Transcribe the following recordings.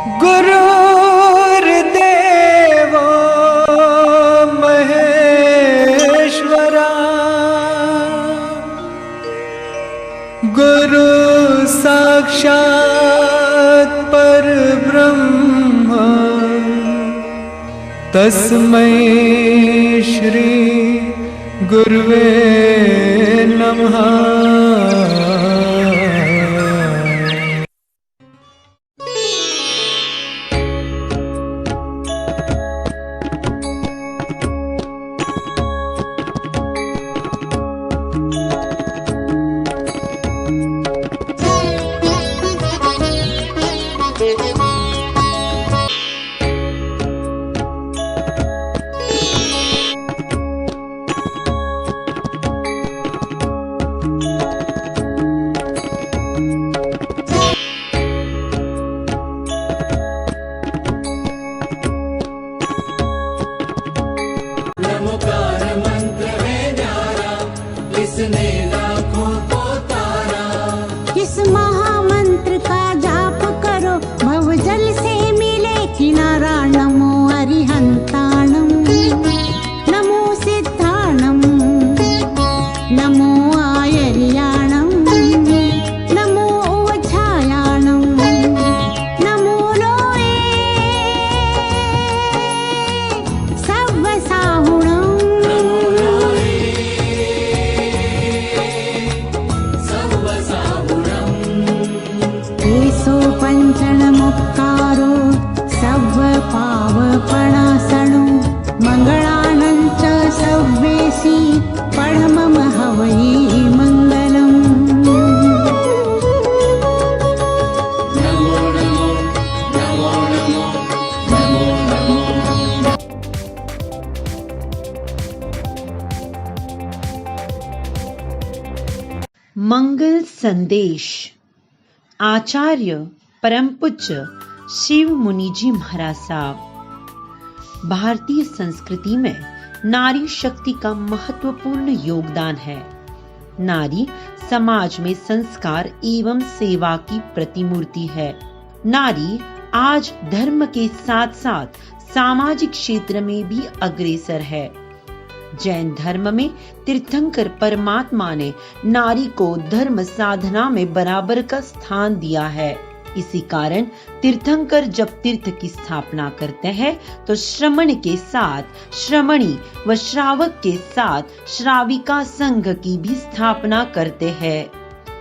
गुरुर्देवो महेश्वरा गुरु साक्षात् परब्रह्म तस्मै श्री गुरुवे नमः। इस महामंत्र का जाप करो, भवजल से मिले किनारा। नमो अरिहंताणं, नमो सिद्धाणं, नमो आयर्याणं, नमो उवच्छायाणं, नमो लोये सव्वसाहुणं। एसो पंचणमुक्तारो सव्व पावपणासणो, मंगलानंच सव्वेसी पढ़मम हवै मंगलम्। मंगल संदेश। आचार्य परम पूज्य शिव मुनि जी महाराज साहब। भारतीय संस्कृति में नारी शक्ति का महत्वपूर्ण योगदान है। नारी समाज में संस्कार एवं सेवा की प्रतिमूर्ति है। नारी आज धर्म के साथ साथ सामाजिक क्षेत्र में भी अग्रसर है। जैन धर्म में तीर्थंकर परमात्मा ने नारी को धर्म साधना में बराबर का स्थान दिया है। इसी कारण तीर्थंकर जब तीर्थ की स्थापना करते हैं तो श्रमण के साथ श्रमणी व श्रावक के साथ श्राविका संघ की भी स्थापना करते हैं।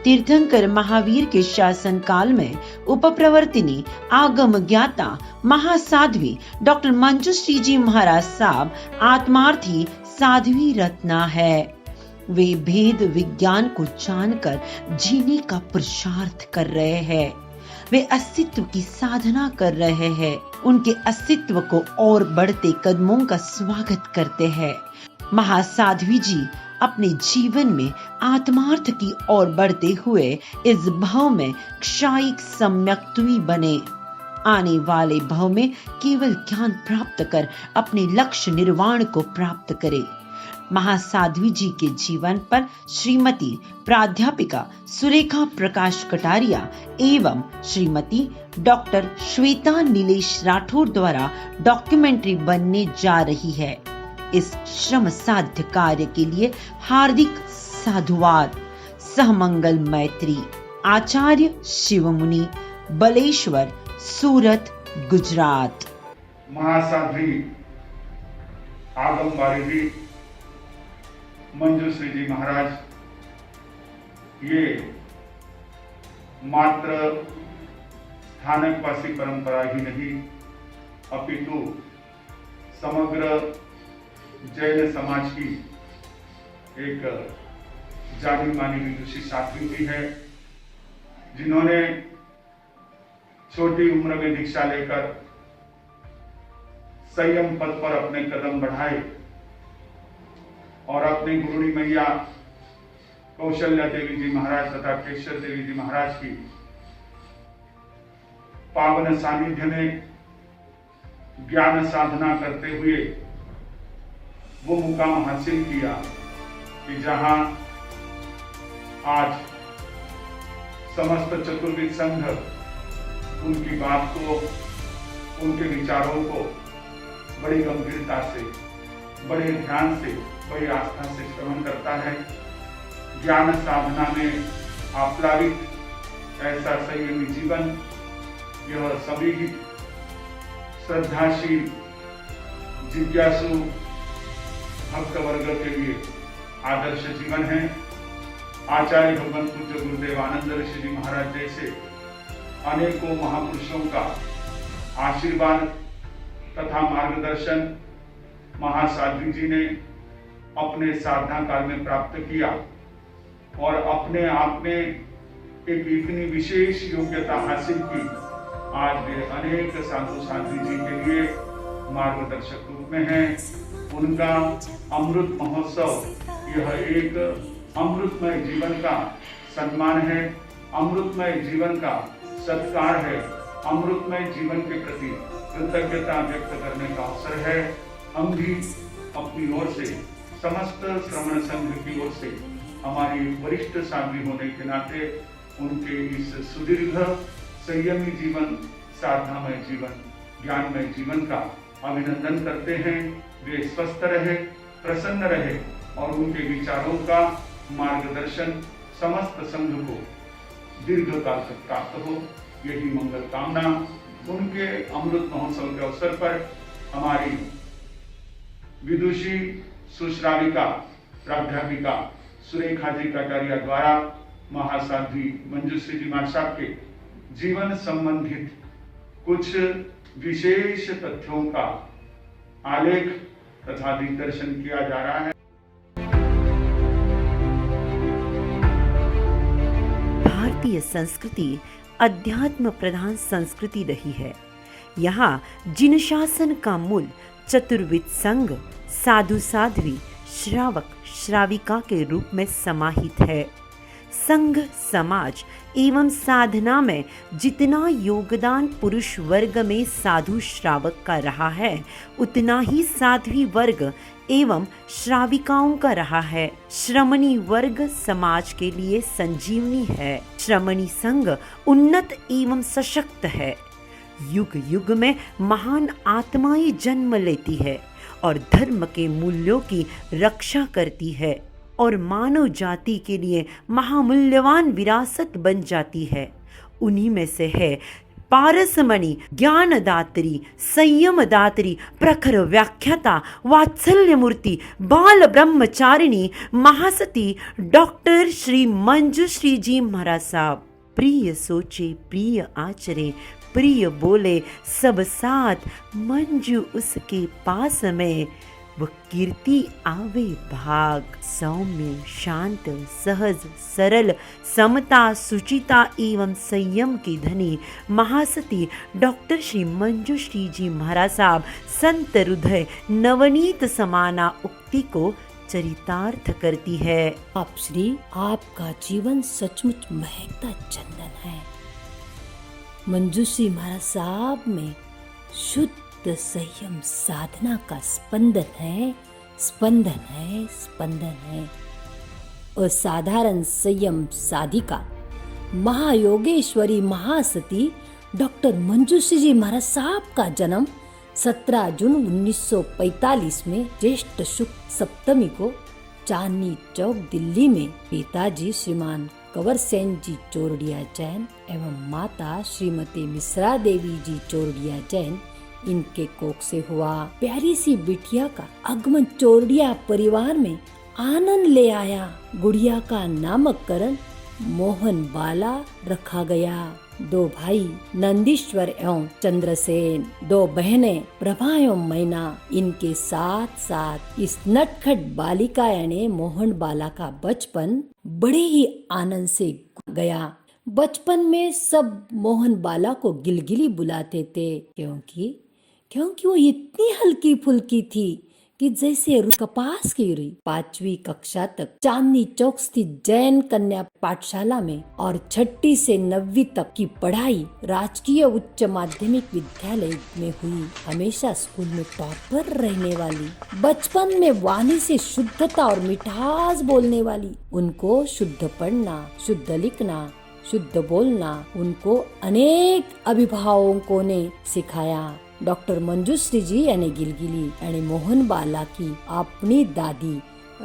तीर्थंकर महावीर के शासन काल में उपप्रवर्तिनी आगम ज्ञाता महासाध्वी डॉक्टर मंजुश्री जी महाराज साहब आत्मार्थी साध्वी रत्ना है। वे भेद विज्ञान को जानकर जीने का पुरुषार्थ कर रहे हैं। वे अस्तित्व की साधना कर रहे हैं। उनके अस्तित्व को और बढ़ते कदमों का स्वागत करते हैं। महासाध्वी जी अपने जीवन में आत्मार्थ की ओर बढ़ते हुए इस भाव में क्षायिक सम्यक्त्वी बने। आने वाले भाव में केवल ज्ञान प्राप्त कर अपने लक्ष्य निर्वाण को प्राप्त करे। महासाध्वी जी के जीवन पर श्रीमती प्राध्यापिका सुरेखा प्रकाश कटारिया एवं श्रीमती डॉक्टर श्वेता नीलेश राठौर द्वारा डॉक्यूमेंट्री बनने जा रही है। इस श्रम साध्य कार्य के लिए हार्दिक साधुवाद। सहमंगल मैत्री। आचार्य शिवमुनि, बलेश्वर, सूरत, गुजरात। महासाध्वी आगम बारिदी मंजुश्री जी महाराज ये मात्र स्थानकवासी परंपरा ही नहीं अपितु समग्र जैन समाज की एक जानी मानी विदुषी साध्वी भी है, जिन्होंने छोटी उम्र में दीक्षा लेकर संयम पथ पर अपने कदम बढ़ाए और अपनी गुरुणी मैया कौशल्या देवी जी महाराज तथा केशर देवी जी महाराज की पावन सानिध्य में ज्ञान साधना करते हुए वो मुकाम हासिल किया कि जहां आज समस्त चतुर्विद संघ उनकी बात को उनके विचारों को बड़ी गंभीरता से, बड़े ध्यान से, बड़ी आस्था से श्रवण करता है। ज्ञान साधना में आप्लावित ऐसा संयमी जीवन यह सभी श्रद्धाशील जिज्ञासु भक्त वर्ग के लिए आदर्श जीवन है। आचार्य भगवान पूज्य गुरुदेव आनंद ऋषि जी महाराज जैसे अनेकों महापुरुषों का आशीर्वाद तथा मार्गदर्शन महासाध्वी जी ने अपने साधना काल में प्राप्त किया और अपने आप में एक इतनी विशेष योग्यता हासिल की। आज वे अनेक साधु साध्वी जी के लिए मार्गदर्शक रूप में हैं। उनका अमृत महोत्सव यह एक अमृतमय जीवन का सम्मान है, अमृतमय जीवन का सत्कार है, अमृतमय जीवन के प्रति कृतज्ञता व्यक्त करने का अवसर है। हम भी अपनी ओर से, समस्त श्रवण संघ की ओर से, हमारी वरिष्ठ साध्वी होने के नाते उनके इस सुदीर्घ संयमी जीवन, साधनामय जीवन, ज्ञानमय जीवन का अभिनंदन करते हैं। वे स्वस्थ रहे, प्रसन्न रहे और उनके विचारों का मार्गदर्शन समस्त संघ को दीर्घकाल तक प्राप्त हो, यही मंगल कामना। उनके अमृत महोत्सव के अवसर पर हमारी विदुषी सुश्राविका प्राध्यापिका सुरेखा जी कटारिया द्वारा महासाध्वी मंजुश्री जी महाराज साहब के जीवन संबंधित कुछ विशेष तथ्यों का आलेख तथा दिग्दर्शन किया जा रहा है। भारतीय संस्कृति अध्यात्म प्रधान संस्कृति रही है। यहाँ जिन शासन का मूल चतुर्विध संघ, साधु साध्वी, श्रावक श्राविका के रूप में समाहित है। संघ, समाज एवं साधना में जितना योगदान पुरुष वर्ग में साधु श्रावक का रहा है, उतना ही साध्वी वर्ग एवं श्राविकाओं का रहा है। श्रमणी वर्ग समाज के लिए संजीवनी है। श्रमणी संघ उन्नत एवं सशक्त है। युग युग में महान आत्माएं जन्म लेती है और धर्म के मूल्यों की रक्षा करती है और मानव जाति के लिए महामूल्यवान विरासत बन जाती है। उन्हीं में से है पारसमणि, ज्ञानदात्री, संयमदात्री, प्रखर व्याख्याता, वात्सल्य मूर्ति, बाल ब्रह्मचारिणी, महासती डॉक्टर श्री मंजुश्री जी महाराज साहब। प्रिय सोचे, प्रिय आचरे, प्रिय बोले, सब साथ मंजू उसके पास में, वो कीर्ति आवे भाग। सौम्य, शांत, सहज, सरल, समता, सुचिता एवं संयम की धनी महासती डॉक्टर श्री मंजुश्री जी महाराज साहब संत हृदय नवनीत समाना उक्ति को चरितार्थ करती है। आप श्री, आपका जीवन सचमुच महकता चंदन है। मंजुश्री महाराज साहब में शुद्ध संयम साधना का स्पंदन है, स्पंदन है, स्पंदन है। असाधारण संयम साधिका महायोगेश्वरी महासती डॉक्टर मंजुश्री जी महाराज साहब का जन्म 17 जून 1945 में ज्येष्ठ शुक्ल सप्तमी को चांदनी चौक दिल्ली में पिताजी श्रीमान कंवर सेन जी चोरडिया जैन एवं माता श्रीमती मिश्रा देवी जी चोरडिया जैन इनके कोख से हुआ। प्यारी सी बिटिया का आगमन चोरडिया परिवार में आनंद ले आया। गुड़िया का नामकरण मोहन बाला रखा गया। 2 भाई नंदीश्वर एवं चंद्रसेन, 2 बहनें प्रभा एवं मैना। इनके साथ साथ इस नटखट बालिका यानी मोहन बाला का बचपन बड़े ही आनंद से गया। बचपन में सब मोहन बाला को गिलगिली बुलाते थे, क्योंकि वो इतनी हल्की फुल्की थी कि जैसे कपास की रुई। 5वीं कक्षा तक चांदनी चौक स्थित जैन कन्या पाठशाला में और 6ठी से 9वीं तक की पढ़ाई राजकीय उच्च माध्यमिक विद्यालय में हुई। हमेशा स्कूल में टॉपर रहने वाली, बचपन में वाणी से शुद्धता और मिठास बोलने वाली, उनको शुद्ध पढ़ना, शुद्ध लिखना, शुद्ध बोलना उनको अनेक अभिभावकों ने सिखाया। डॉक्टर मंजुश्रीजी यानी गिलगिली यानी मोहन बाला की अपनी दादी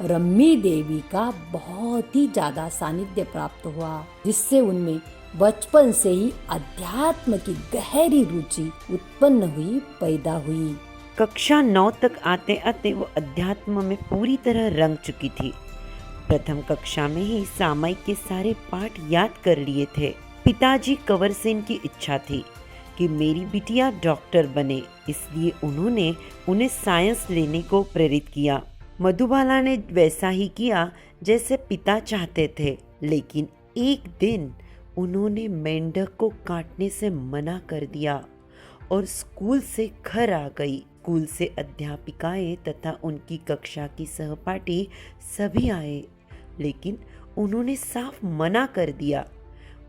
रम्मी देवी का बहुत ही ज्यादा सानिध्य प्राप्त हुआ, जिससे उनमें बचपन से ही अध्यात्म की गहरी रुचि उत्पन्न हुई, पैदा हुई। कक्षा 9 तक आते आते वो अध्यात्म में पूरी तरह रंग चुकी थी। प्रथम कक्षा में ही सामायिक के सारे पाठ याद कर लिए थे। पिताजी कंवर सेन की इच्छा थी कि मेरी बिटिया डॉक्टर बने, इसलिए उन्होंने उन्हें साइंस लेने को प्रेरित किया। मधुबाला ने वैसा ही किया जैसे पिता चाहते थे, लेकिन एक दिन उन्होंने मेंढक को काटने से मना कर दिया और स्कूल से घर आ गई। स्कूल से अध्यापिकाएं तथा उनकी कक्षा की सहपाठी सभी आए, लेकिन उन्होंने साफ मना कर दिया,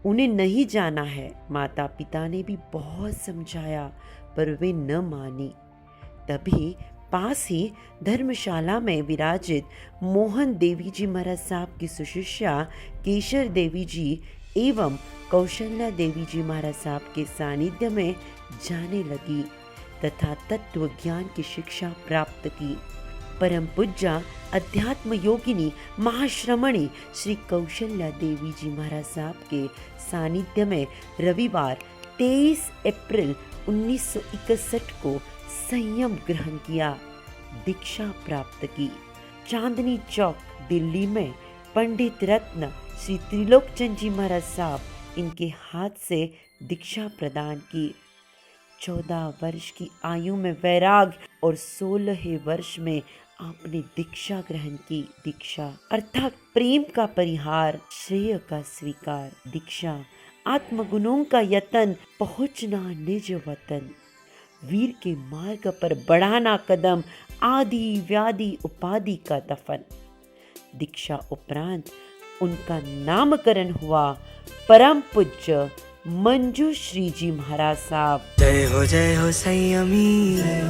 उन्हें नहीं जाना है। माता पिता ने भी बहुत समझाया पर वे न मानी। तभी पास ही धर्मशाला में विराजित मोहन देवी जी महाराज साहब की सुशिष्या केशर देवी जी एवं कौशल्या देवी जी महाराज साहब के सानिध्य में जाने लगी तथा तत्व ज्ञान की शिक्षा प्राप्त की। परम पूज्या अध्यात्म योगिनी महाश्रमणी श्री कौशल्या देवी जी महाराज साहब के सानिध्य में रविवार 23 अप्रैल 1961 को संयम ग्रहण किया, दीक्षा प्राप्त की। चांदनी चौक दिल्ली में पंडित रत्न श्री त्रिलोकचंद जी महाराज साहब इनके हाथ से दीक्षा प्रदान की। 14 वर्ष की आयु में वैराग और 16 वर्ष में आपने दीक्षा ग्रहण की। दीक्षा अर्थात प्रेम का परिहार, श्रेय का स्वीकार। दीक्षा आत्मगुणों का यतन, पहुंचना निज वतन। वीर के मार्ग पर बढ़ाना कदम, आदि व्याधि उपाधि का दफन। दीक्षा उपरांत उनका नामकरण हुआ परम पूज्य मंजुश्री जी महाराज साहब। जय हो संयमी, जय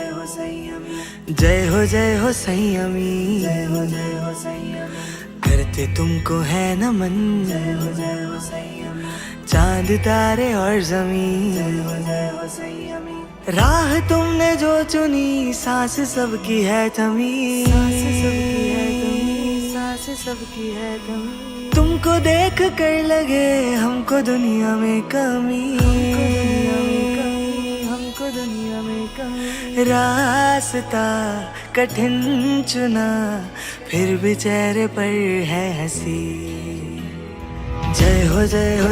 हो संयमी, जय हो संयमी, जय हो संयमी, करते तुमको है नमन, जय हो संयमी, चांद तारे और जमीन, जय हो संयमी, राह तुमने जो चुनी, सांस सबकी है थमी, सांस सबकी है थमी, सांस सबकी है थमी। तुमको देख कर लगे हमको दुनिया में कमी, हमको दुनिया में कमी। रास्ता कठिन चुना, फिर भी चेहरे पर है हंसी। जय हो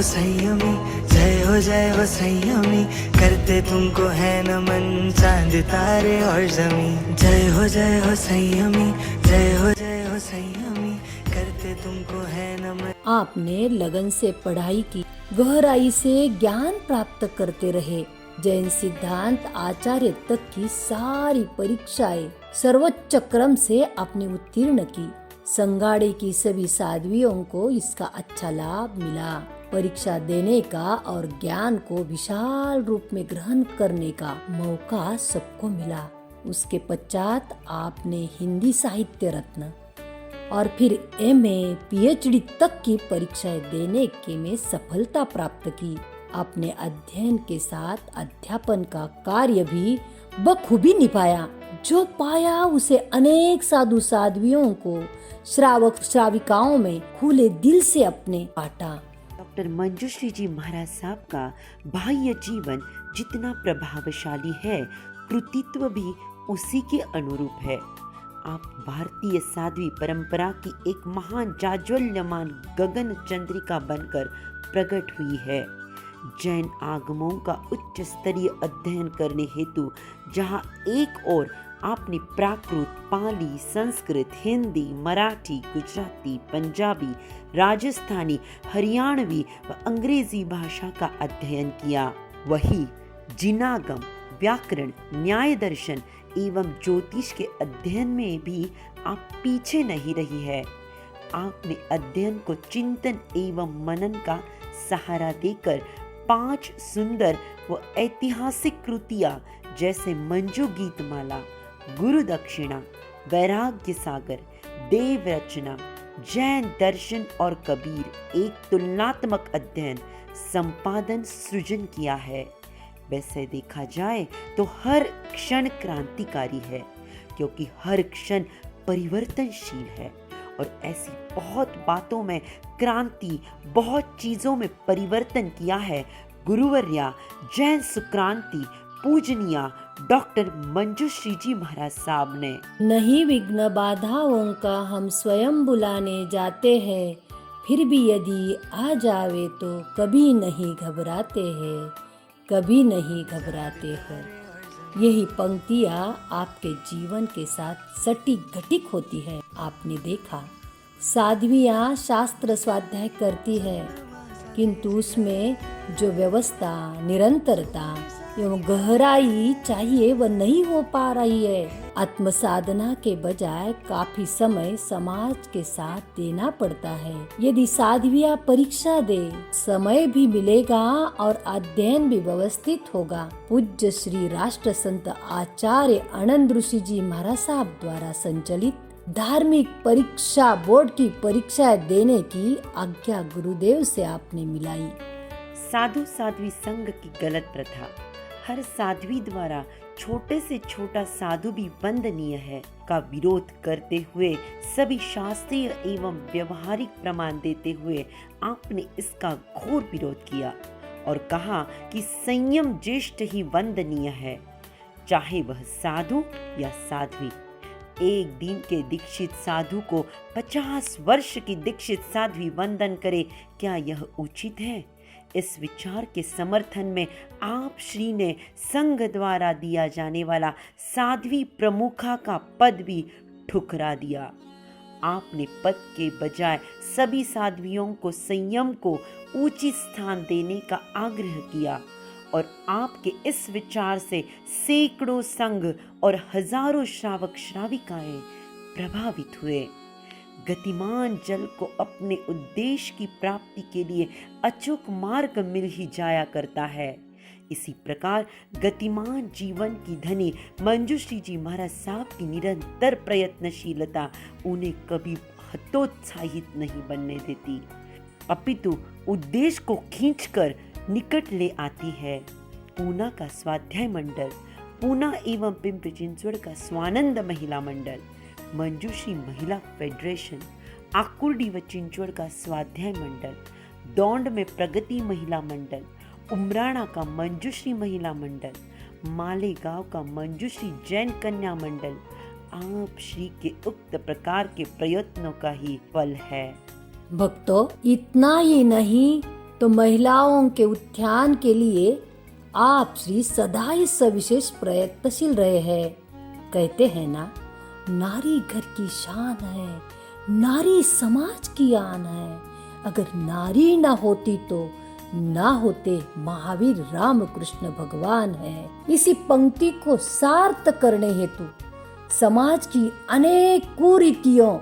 संयमी, जय हो संयमी, करते तुमको है नमन, चांद तारे और जमीन। जय हो संयमी, जय हो संयमी, करते तुमको है नमन। आपने लगन से पढ़ाई की, गहराई से ज्ञान प्राप्त करते रहे। जैन सिद्धांत आचार्य तक की सारी परीक्षाएं सर्वोच्च क्रम से आपने उत्तीर्ण की। संगाड़े की सभी साध्वियों को इसका अच्छा लाभ मिला। परीक्षा देने का और ज्ञान को विशाल रूप में ग्रहण करने का मौका सबको मिला। उसके पश्चात आपने हिंदी साहित्य रत्न और फिर MA, PhD तक की परीक्षाएं देने के में सफलता प्राप्त की। आपने अध्ययन के साथ अध्यापन का कार्य भी बखूबी निभाया। जो पाया उसे अनेक साधु साध्वियों को श्रावक श्राविकाओं में खुले दिल से अपने बांटा। डॉक्टर मंजुश्री जी महाराज साहब का बाह्य जीवन जितना प्रभावशाली है, कृतित्व भी उसी के अनुरूप है। आप भारतीय साध्वी परंपरा की एक महान जाज्वल्यमान गगन चंद्रिका बनकर प्रकट हुई है। जैन आगमों का उच्च स्तरीय अध्ययन करने हेतु जहाँ एक ओर आपने प्राकृत, पाली, संस्कृत, हिंदी, मराठी, गुजराती, पंजाबी, राजस्थानी, हरियाणवी व अंग्रेजी भाषा का अध्ययन किया, वही जिनागम, व्याकरण, न्याय दर्शन एवं ज्योतिष के अध्ययन में भी आप पीछे नहीं रही है। आपने अध्ययन को चिंतन एवं मनन का सहारा देकर 5 सुंदर व ऐतिहासिक कृतियां जैसे मंजू गीतमाला, गुरु दक्षिणा, वैराग्य सागर, देव रचना, जैन दर्शन और कबीर एक तुलनात्मक अध्ययन, संपादन, सृजन किया है। वैसे देखा जाए तो हर क्षण क्रांतिकारी है, क्योंकि हर क्षण परिवर्तनशील है। और ऐसी बहुत बातों में क्रांति, बहुत चीजों में परिवर्तन किया है गुरुवर्या जैन सुक्रांति पूजनिया डॉक्टर मंजूश्री जी महाराज साहब ने। नहीं विघ्न बाधाओं का हम स्वयं बुलाने जाते हैं, फिर भी यदि आ जावे तो कभी नहीं घबराते हैं, कभी नहीं घबराते हैं। यही पंक्तियाँ आपके जीवन के साथ सटीक घटिक होती है। आपने देखा साध्वियाँ शास्त्र स्वाध्याय करती है, किंतु उसमें जो व्यवस्था, निरंतरता एवं गहराई चाहिए वह नहीं हो पा रही है। आत्म साधना के बजाय काफी समय समाज के साथ देना पड़ता है। यदि साध्वियाँ परीक्षा दे, समय भी मिलेगा और अध्ययन भी व्यवस्थित होगा। पूज्य श्री राष्ट्र संत आचार्य आनंद ऋषि जी महाराज साहब द्वारा संचालित धार्मिक परीक्षा बोर्ड की परीक्षा देने की आज्ञा गुरुदेव से आपने मिलाई। साधु साध्वी संघ की गलत प्रथा, हर साध्वी द्वारा छोटे से छोटा साधु भी वंदनीय है का विरोध करते हुए सभी शास्त्रीय एवं व्यवहारिक प्रमाण देते हुए आपने इसका घोर विरोध किया और कहा कि संयम ज्येष्ठ ही वंदनीय है, चाहे वह साधु या साध्वी। एक दिन के दीक्षित साधु को 50 वर्ष की दीक्षित साध्वी वंदन करे, क्या यह उचित है? इस विचार के समर्थन में आप श्री ने संघ द्वारा दिया जाने वाला साध्वी प्रमुखा का पद भी ठुकरा दिया। आपने पद के बजाय सभी साध्वियों को संयम को उचित स्थान देने का आग्रह किया और आपके इस विचार से सैकड़ों संघ और हजारों श्रावक श्राविकाएं प्रभावित हुए। गतिमान जल को अपने उद्देश्य की प्राप्ति के लिए अचूक मार्ग मिल ही जाया करता है। इसी प्रकार गतिमान जीवन की धनी मंजूश्री जी महाराज साहब की निरंतर प्रयत्नशीलता उन्हें कभी हतोत्साहित नहीं बनने देती, अपितु उद्देश्य को खींचकर निकट ले आती है। पूना का स्वाध्याय मंडल, पूना एवं पिंपरी चिंचवड़ का स्वानंद महिला मंडल, मंजूश्री महिला फेडरेशन, आकुर्डी व चिंचवड़ का स्वाध्याय मंडल, दौंड में प्रगति महिला मंडल, उमराणा का मंजूश्री महिला मंडल, मालेगांव का मंजूश्री जैन कन्या मंडल आप श्री के उक्त प्रकार के प्रयत्नों का ही फल है। भक्तों, इतना ही नहीं तो महिलाओं के उत्थान के लिए आप श्री सदा ही सविशेष प्रयत्नशील रहे हैं। कहते हैं ना, नारी घर की शान है, नारी समाज की आन है। अगर नारी ना होती तो ना होते महावीर रामकृष्ण भगवान है। इसी पंक्ति को सार्थ करने हेतु समाज की अनेक कुरीतियों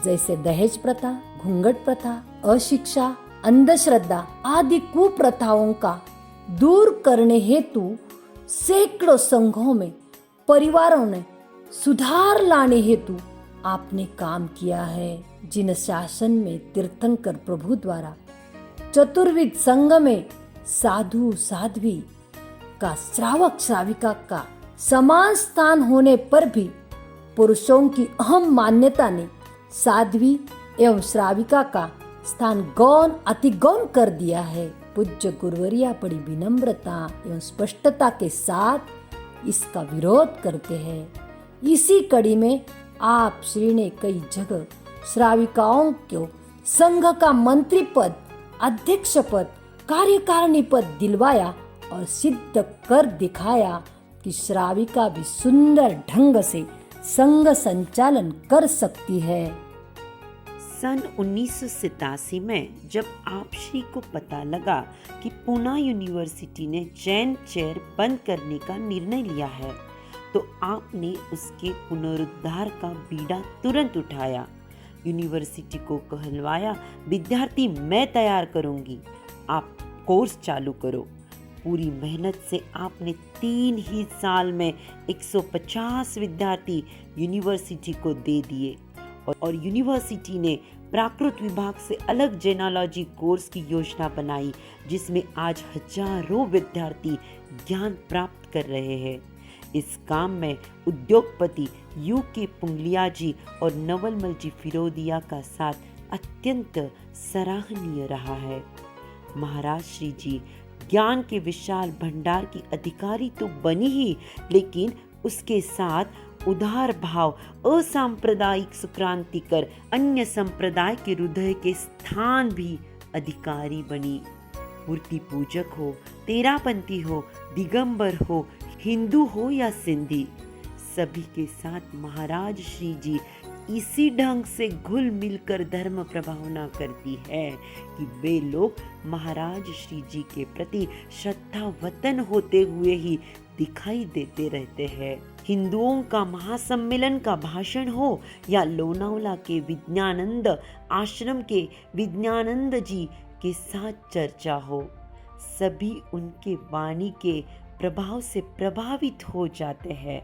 जैसे दहेज प्रथा, घूंघट प्रथा, अशिक्षा, अंधश्रद्धा आदि कुप्रथाओं का दूर करने हेतु सैकड़ों संघों में, परिवारों ने सुधार लाने हेतु आपने काम किया है। जिन शासन में तीर्थंकर प्रभु द्वारा चतुर्विध संघ में साधु साध्वी का श्रावक श्राविका का समान स्थान होने पर भी पुरुषों की अहम मान्यता ने साध्वी एवं श्राविका का स्थान गौण अति गौण कर दिया है। पूज्य गुरुवर्या बड़ी विनम्रता एवं स्पष्टता के साथ इसका विरोध करते हैं। इसी कड़ी में आप श्री ने कई जगह श्राविकाओं को संघ का मंत्री पद, अध्यक्ष पद, कार्यकारिणी पद दिलवाया और सिद्ध कर दिखाया कि श्राविका भी सुंदर ढंग से संघ संचालन कर सकती है। सन 1987 में जब आप श्री को पता लगा कि पूना यूनिवर्सिटी ने जैन चेयर बंद करने का निर्णय लिया है, तो आपने उसके पुनरुद्धार का बीड़ा तुरंत उठाया। यूनिवर्सिटी को कहलवाया, विद्यार्थी मैं तैयार करूंगी, आप कोर्स चालू करो। पूरी मेहनत से आपने 3 ही साल में 150 विद्यार्थी यूनिवर्सिटी को दे दिए और यूनिवर्सिटी ने प्राकृत विभाग से अलग जेनोलॉजी कोर्स की योजना बनाई, जिसमें आज हजारों विद्यार्थी ज्ञान प्राप्त कर रहे हैं। इस काम में उद्योगपति U.K. पुंगलिया जी और नवलमल जी फिरोदिया का साथ अत्यंत सराहनीय रहा है। महाराज श्री जी ज्ञान के विशाल भंडार की अधिकारी तो बनी ही, लेकिन उसके साथ उदार भाव, असांप्रदायिक सुक्रांतिकर, अन्य संप्रदाय के हृदय के स्थान भी अधिकारी बनी। मूर्ति पूजक हो, तेरापंथी हो, दिगंबर हो, हिंदू हो या सिंधी, सभी के साथ महाराज श्री जी इसी ढंग से घुल मिलकर धर्म प्रभावना करती है कि वे लोग महाराज श्री जी के प्रति श्रद्धावतन होते हुए ही दिखाई देते रहते हैं। हिंदुओं का महासम्मेलन का भाषण हो या लोनावला के विज्ञानंद आश्रम के विज्ञानंद जी के साथ चर्चा हो, सभी उनके वाणी के प्रभाव से प्रभावित हो जाते हैं।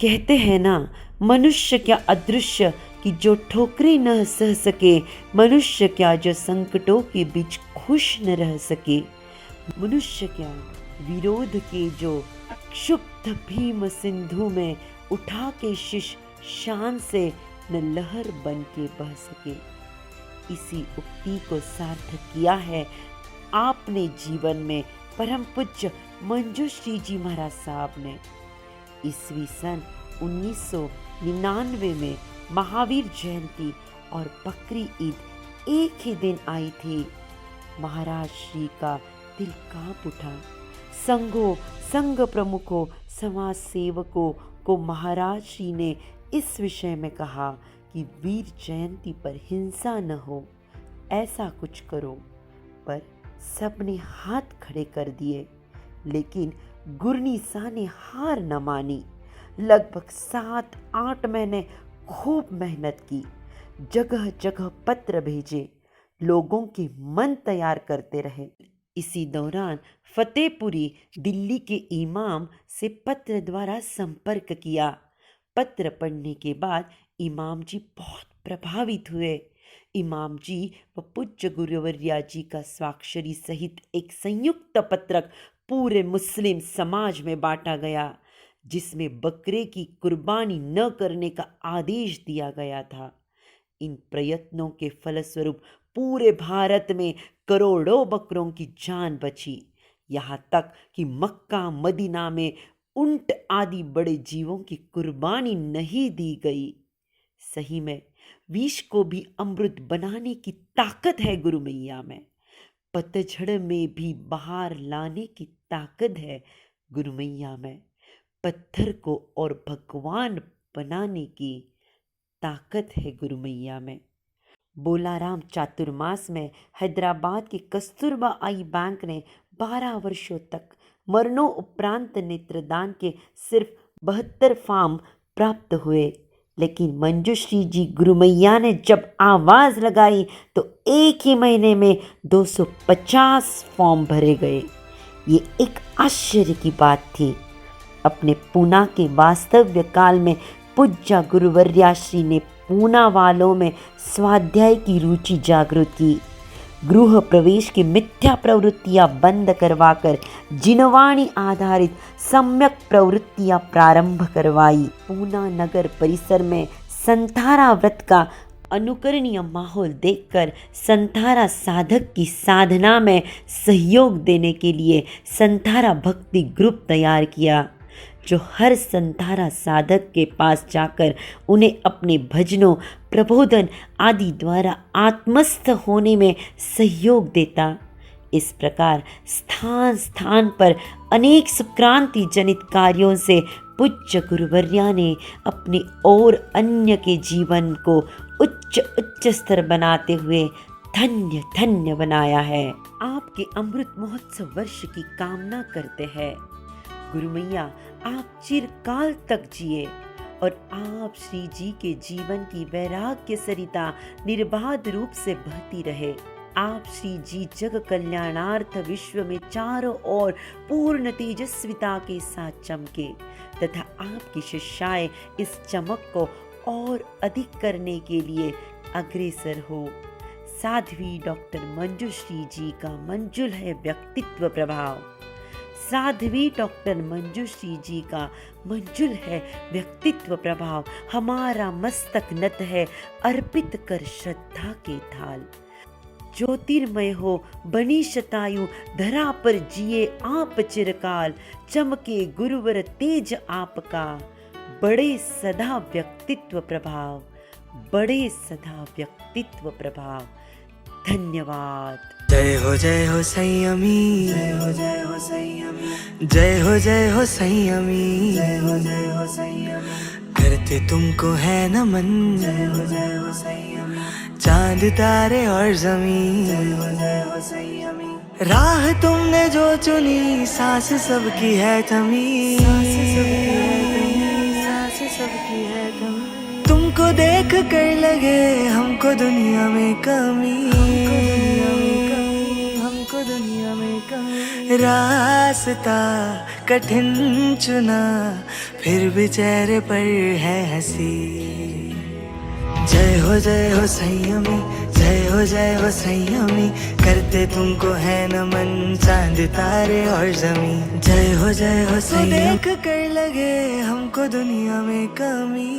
कहते हैं ना, मनुष्य क्या अदृश्य कि जो ठोकरें न सह सके, मनुष्य क्या जो संकटों के बीच खुश न रह सके, मनुष्य क्या विरोध के जो क्षुब्ध भीम सिंधु में उठा के शीश शान से न लहर बन के बह सके। इसी उक्ति को सार्थक किया है आपने जीवन में परम पूज्य मंजूश्री जी महाराज साहब ने। ईस्वी सन 1999 में महावीर जयंती और बकरी ईद एक ही दिन आई थी। महाराज श्री का दिल कांप उठा। संघों, संघ प्रमुखों, समाज सेवकों को महाराज श्री ने इस विषय में कहा कि वीर जयंती पर हिंसा न हो, ऐसा कुछ करो, पर सबने हाथ खड़े कर दिए। लेकिन गुरनी शाह ने हार न मानी। लगभग 7-8 महीने खूब मेहनत की, जगह जगह पत्र भेजे, लोगों के मन तैयार करते रहे। इसी दौरान फतेहपुरी दिल्ली के इमाम से पत्र द्वारा संपर्क किया। पत्र पढ़ने के बाद इमाम जी बहुत प्रभावित हुए। इमाम जी व पूज्य गुरुवर्या जी का स्वाक्षरी सहित एक संयुक्त पत्रक पूरे मुस्लिम समाज में बांटा गया, जिसमें बकरे की कुर्बानी न करने का आदेश दिया गया था। इन प्रयत्नों के फलस्वरूप पूरे भारत में करोड़ों बकरों की जान बची। यहाँ तक कि मक्का मदीना में ऊंट आदि बड़े जीवों की कुर्बानी नहीं दी गई। सही में विष को भी अमृत बनाने की ताकत है गुरु मैया में। पतझड़ में भी बाहर लाने की ताकत है गुरु मैया में। पत्थर को और भगवान बनाने की ताकत है गुरु मैया में। बोलाराम चातुर्मास में हैदराबाद के कस्तूरबा आई बैंक ने 12 वर्षों तक मरणों उपरांत नेत्रदान के सिर्फ 72 फॉर्म प्राप्त हुए। लेकिन मंजूश्री जी गुरु मैया ने जब आवाज़ लगाई तो एक ही महीने में 250 फॉर्म भरे गए। ये एक आश्चर्य की बात थी। अपने पूना के वास्तव्य काल में पूज्य गुरुवर्या श्री ने पूना वालों में स्वाध्याय की रुचि जागृत की। गृह प्रवेश की मिथ्या प्रवृत्तियां बंद करवाकर जिनवाणी आधारित सम्यक प्रवृत्तियां प्रारंभ करवाई। पूना नगर परिसर में संथारा व्रत का अनुकरणीय माहौल देखकर संथारा साधक की साधना में सहयोग देने के लिए संथारा भक्ति ग्रुप तैयार किया, जो हर संथारा साधक के पास जाकर उन्हें अपने भजनों, प्रबोधन आदि द्वारा आत्मस्थ होने में सहयोग देता। इस प्रकार स्थान स्थान पर अनेक सुक्रांति जनित कार्यों से पूज्य गुरुवर्या ने अपने और अन्य के जीवन को उच्च उच्च स्तर बनाते हुए धन्य धन्य बनाया है। आपके अमृत महोत्सव वर्ष की कामना करते हैं। गुरु मैया आप चिरकाल तक जिए और आप श्री जी के जीवन की वैराग्य सरिता निर्बाध रूप से बहती रहे। आप श्री जी जग कल्याणार्थ विश्व में चारों ओर पूर्ण तेजस्विता के साथ चमके तथा आपकी शिष्याएं इस चमक को और अधिक करने के लिए अग्रसर हो। साध्वी डॉक्टर मंजूश्री जी का मंजुल है व्यक्तित्व प्रभाव। साध्वी डॉक्टर मंजूश्री जी का मंजुल है व्यक्तित्व प्रभाव। हमारा मस्तक नत है अर्पित कर श्रद्धा के थाल। ज्योतिर्मय हो बनी शतायु धरा पर जिए आप चिरकाल। चमके गुरुवर तेज आपका बड़े सदा व्यक्तित्व प्रभाव, बड़े सदा व्यक्तित्व प्रभाव। धन्यवाद। जय हो संयमी, जय हो संयमी, जय हो संयमी, जय हो संयमी। करते तुमको है नमन, जय हो संयमी। चांद तारे और जमीन, जय हो संयमी। राह तुमने जो चुनी सांस सबकी है थमी, सांस सबकी है थमी, सांस सबकी है थमी। तुमको देख कर लगे हमको दुनिया में कमी, हमको दुनिया में कमी। रास्ता कठिन चुना फिर भी चेहरे पर है हंसी। जय हो संयमी, जय हो संयमी। करते तुमको है नमन चांद तारे और जमीन। जय हो संयमी। देख कर लगे हमको दुनिया में कमी,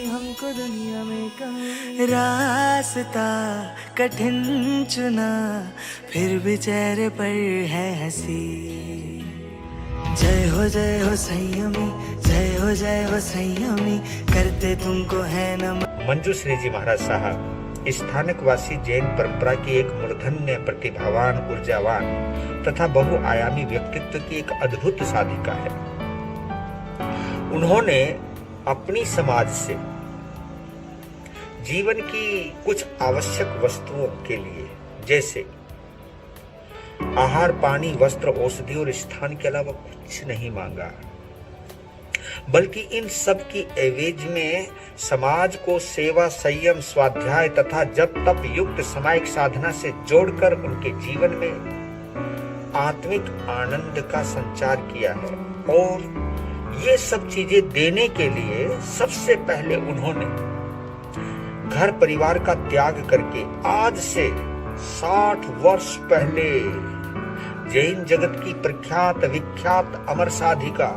हमको दुनिया में कमी। रास्ता कठिन चुना फिर भी चेहरे पर है हंसी। जय हो संयमी, जय हो संयमी। करते तुमको है नमन। मंजूश्री जी महाराज साहब स्थानकवासी जैन परंपरा की एक मूर्धन्य, प्रतिभावान, ऊर्जावान तथा बहुआयामी व्यक्तित्व की एक अद्भुत साधिका है। उन्होंने अपनी समाज से जीवन की कुछ आवश्यक वस्तुओं के लिए, जैसे आहार, पानी, वस्त्र, औषधि और स्थान के अलावा कुछ नहीं मांगा, बल्कि इन सब की एवज में समाज को सेवा, संयम, स्वाध्याय तथा जप तप युक्त सामायिक साधना से जोड़कर उनके जीवन में आत्मिक आनंद का संचार किया है। और ये सब चीजें देने के लिए सबसे पहले उन्होंने घर परिवार का त्याग करके आज से 60 वर्ष पहले जैन जगत की प्रख्यात विख्यात अमर साधिका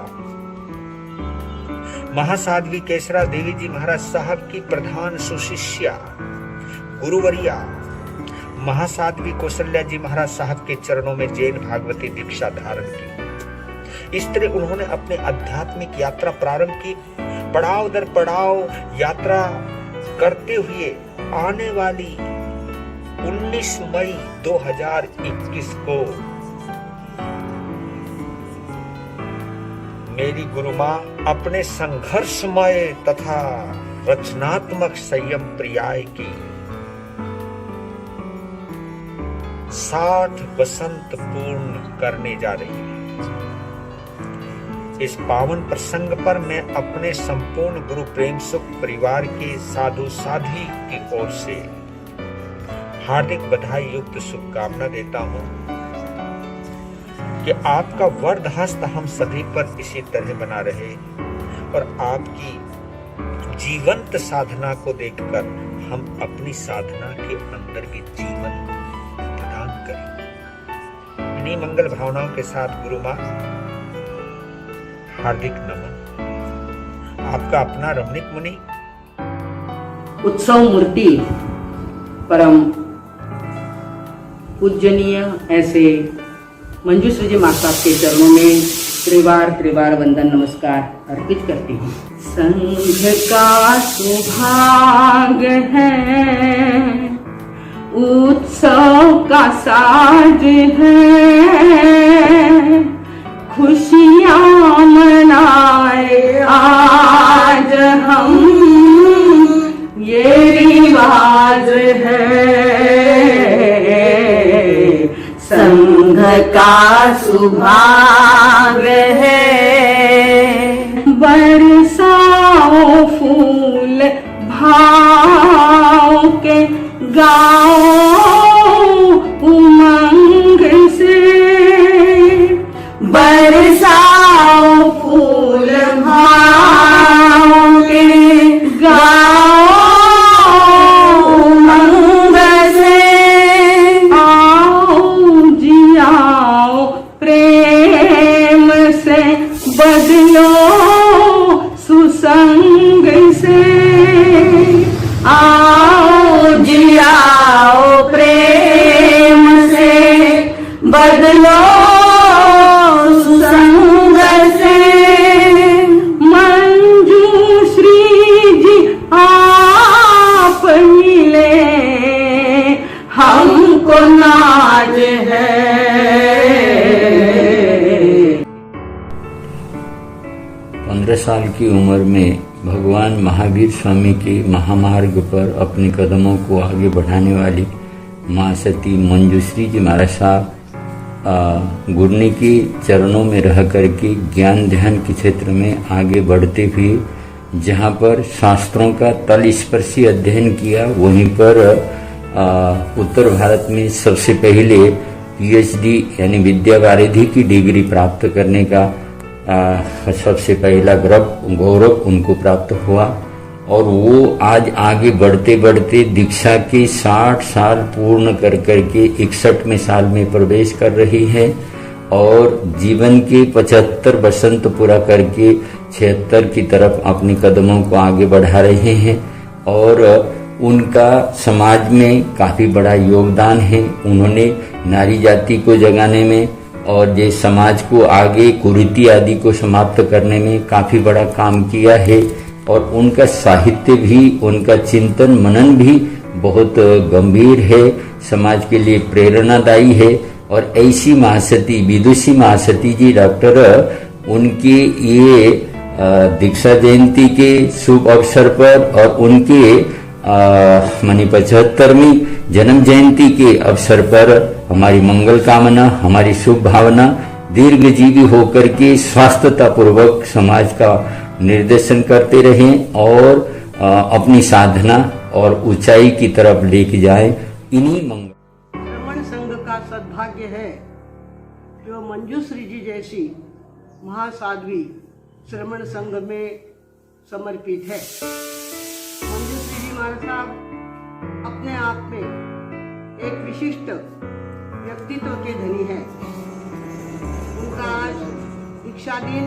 महासाध्वी केसरा देवी जी महाराज साहब की प्रधान सुशिष्या गुरुवरिया महासाध्वी कौशल्या जी महाराज साहब के चरणों में जैन भागवती दीक्षा धारण की। इस तरह उन्होंने अपनी आध्यात्मिक यात्रा प्रारंभ की। पड़ाव दर पड़ाव यात्रा करते हुए आने वाली 19 मई 2021 को मेरी गुरु माँ अपने संघर्षमय तथा रचनात्मक संयम पर्याय की 60 वसंत पूर्ण करने जा रही है। इस पावन प्रसंग पर मैं अपने संपूर्ण गुरु प्रेम सुख परिवार के साधु साध्वी की ओर से हार्दिक बधाई युक्त शुभकामना देता हूँ कि आपका वरद हस्त हम सभी पर इसी तरह बना रहे और आपकी जीवंत साधना को देखकर हम अपनी साधना के अंदर भी जीवन प्रदान करें। इन्हीं मंगल भावनाओं के साथ गुरु माँ हार्दिक नमन। आपका अपना रमणीक मुनि उत्सव मूर्ति परम पूजनीय ऐसे मंजूश्री जी माता के चरणों में त्रिवार वंदन नमस्कार अर्पित करती हूँ। संघ का सुभाग है, उत्सव का साज है, खुशियाँ मनाए आज हम, ये रिवाज है। संघ का सुभाग है, बरसाओ फूल भाव के, गाओ उमंग से, बरसाओ फूल भाव के, गाओ उमंग से, आओ जियाओ से बदलो सुसंग से। आओ जी आओ प्रेम से बदलो सुसंग से। मंजूश्री जी आप मिले हमको नाज है। 15 साल की उम्र में भगवान महावीर स्वामी के महामार्ग पर अपने कदमों को आगे बढ़ाने वाली माँ सती मंजूश्री जी महाराज साहब गुरनी के चरणों में रह करके ज्ञान ध्यान के क्षेत्र में आगे बढ़ते हुए जहाँ पर शास्त्रों का तलस्पर्शी अध्ययन किया, वहीं पर उत्तर भारत में सबसे पहले PhD यानी विद्या वारिधि की डिग्री प्राप्त करने का सबसे पहला गौरव उनको प्राप्त हुआ। और वो आज आगे बढ़ते बढ़ते दीक्षा के 60 साल पूर्ण कर करके 61वें साल में प्रवेश कर रही है और जीवन के 75 वसंत पूरा करके 76 की तरफ अपने कदमों को आगे बढ़ा रहे हैं। और उनका समाज में काफी बड़ा योगदान है। उन्होंने नारी जाति को जगाने में और ये समाज को आगे कुरीति आदि को समाप्त करने में काफी बड़ा काम किया है। और उनका साहित्य भी, उनका चिंतन मनन भी बहुत गंभीर है, समाज के लिए प्रेरणादायी है। और ऐसी महासती विदुषी महासती जी डॉक्टर उनके ये दीक्षा जयंती के शुभ अवसर पर और उनके मानी 75वीं जन्म जयंती के अवसर पर हमारी मंगल कामना, हमारी शुभ भावना दीर्घजीवी होकर के स्वास्थ्यता पूर्वक समाज का निर्देशन करते रहें और अपनी साधना और ऊंचाई की तरफ लेके जाएं। इन्हीं मंगल श्रमण संघ का सद्भाग्य है जो मंजूश्री जी जैसी महासाध्वी श्रमण संघ में समर्पित है। मंजूश्री जी महाराज साहब अपने आप में एक विशिष्ट व्यक्तित्व के धनी है। उनका आज दीक्षा दिन